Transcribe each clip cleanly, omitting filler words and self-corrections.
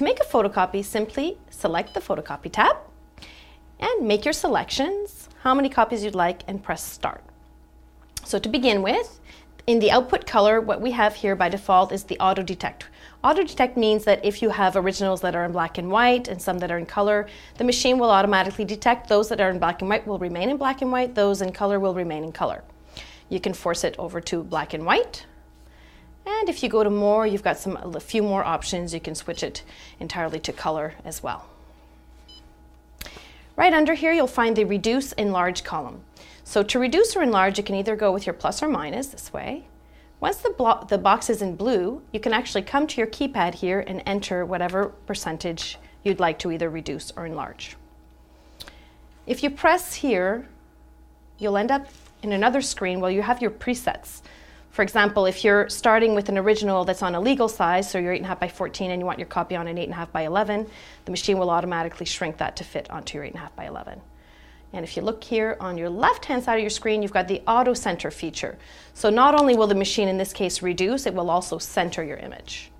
To make a photocopy, simply select the photocopy tab and make your selections, how many copies you'd like, and press start. So to begin with, in the output color, what we have here by default is the auto detect. Auto detect means that if you have originals that are in black and white and some that are in color, the machine will automatically detect those that are in black and white will remain in black and white, those in color will remain in color. You can force it over to black and white. And if you go to more, you've got a few more options. You can switch it entirely to color as well. Right under here, you'll find the reduce enlarge column. So to reduce or enlarge, you can either go with your plus or minus this way. Once the box is in blue, you can actually come to your keypad here and enter whatever percentage you'd like to either reduce or enlarge. If you press here, you'll end up in another screen where you have your presets. For example, if you're starting with an original that's on a legal size, so you're 8.5 by 14 and you want your copy on an 8.5 by 11, the machine will automatically shrink that to fit onto your 8.5 by 11. And if you look here on your left-hand side of your screen, you've got the auto center feature. So not only will the machine in this case reduce, it will also center your image.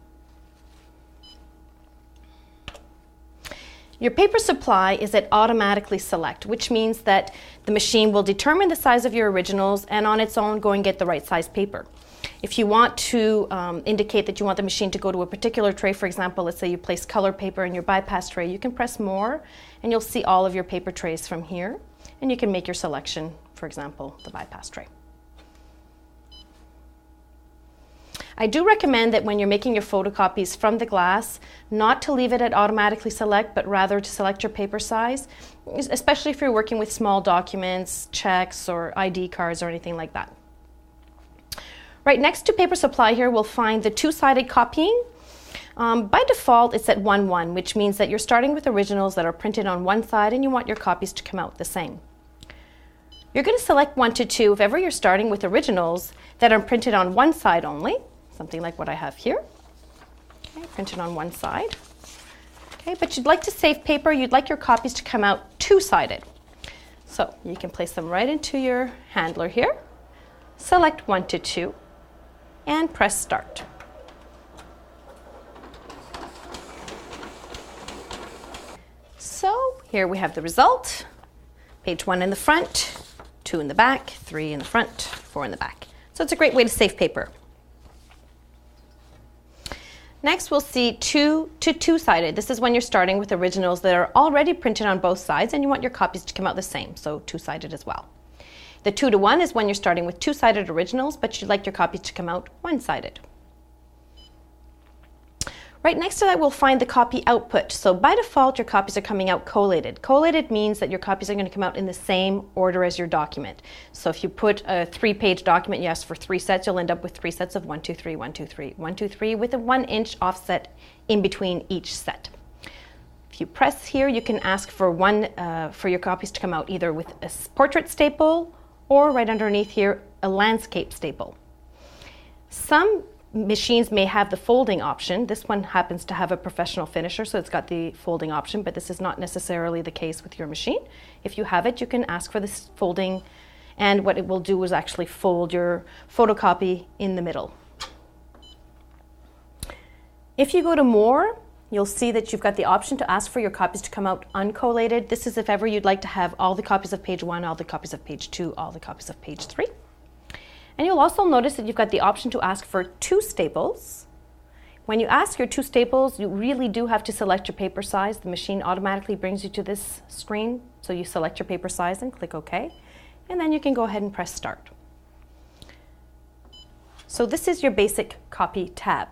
Your paper supply is at automatically select, which means that the machine will determine the size of your originals and on its own go and get the right size paper. If you want to indicate that you want the machine to go to a particular tray, for example, let's say you place color paper in your bypass tray, you can press more and you'll see all of your paper trays from here, and you can make your selection, for example, the bypass tray. I do recommend that when you're making your photocopies from the glass, not to leave it at automatically select, but rather to select your paper size, especially if you're working with small documents, checks, or ID cards, or anything like that. Right next to paper supply here, we'll find the two-sided copying. By default, it's at 1:1, which means that you're starting with originals that are printed on one side and you want your copies to come out the same. You're going to select 1 to 2 if ever you're starting with originals that are printed on one side only, something like what I have here. Okay, printed on one side. Okay, but you'd like to save paper, you'd like your copies to come out two-sided. So you can place them right into your handler here, select 1 to 2, and press start. So here we have the result. Page 1 in the front, 2 in the back, 3 in the front, 4 in the back. So it's a great way to save paper. Next, we'll see 2 to 2-sided. This is when you're starting with originals that are already printed on both sides and you want your copies to come out the same, so 2-sided as well. The 2 to 1 is when you're starting with 2-sided originals, but you'd like your copies to come out one-sided. Right next to that, we'll find the copy output. So by default, your copies are coming out collated. Collated means that your copies are going to come out in the same order as your document. So if you put a 3-page document, you ask for 3 sets, you'll end up with 3 sets of 1, 2, 3, 1, 2, 3, 1, 2, 3, with a 1-inch offset in between each set. If you press here, you can ask for for your copies to come out either with a portrait staple or right underneath here, a landscape staple. Some machines may have the folding option. This one happens to have a professional finisher, so it's got the folding option, but this is not necessarily the case with your machine. If you have it, you can ask for this folding, and what it will do is actually fold your photocopy in the middle. If you go to more, you'll see that you've got the option to ask for your copies to come out uncollated. This is if ever you'd like to have all the copies of page 1, all the copies of page 2, all the copies of page 3. And you'll also notice that you've got the option to ask for 2 staples. When you ask your 2 staples, you really do have to select your paper size. The machine automatically brings you to this screen. So you select your paper size and click OK. And then you can go ahead and press start. So this is your basic copy tab.